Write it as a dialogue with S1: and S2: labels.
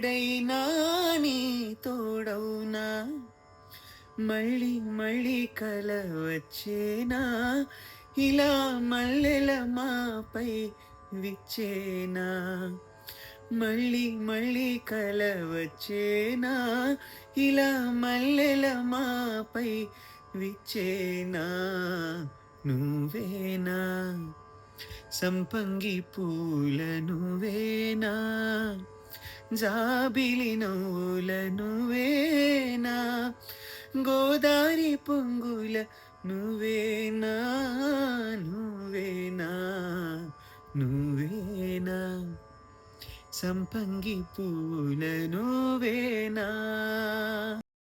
S1: ఎక్కడైనా నీ తోడవునా, మళ్ళీ మళ్ళీ కల వచ్చేనా, ఇలా మల్లెల మాపై విచ్చేనా, మళ్ళీ మళ్ళీ కల వచ్చేనా, ఇలా మల్లెల మాపై విచ్చేనా, నువ్వేనా సంపంగి పూల నువ్వేనా, జాబిలి నవ్వుల నువ్వేనా, గోదారి పొంగుల నువ్వేనా, నువ్వేనా, నువ్వేనా సంపంగి పూల నువ్వేనా.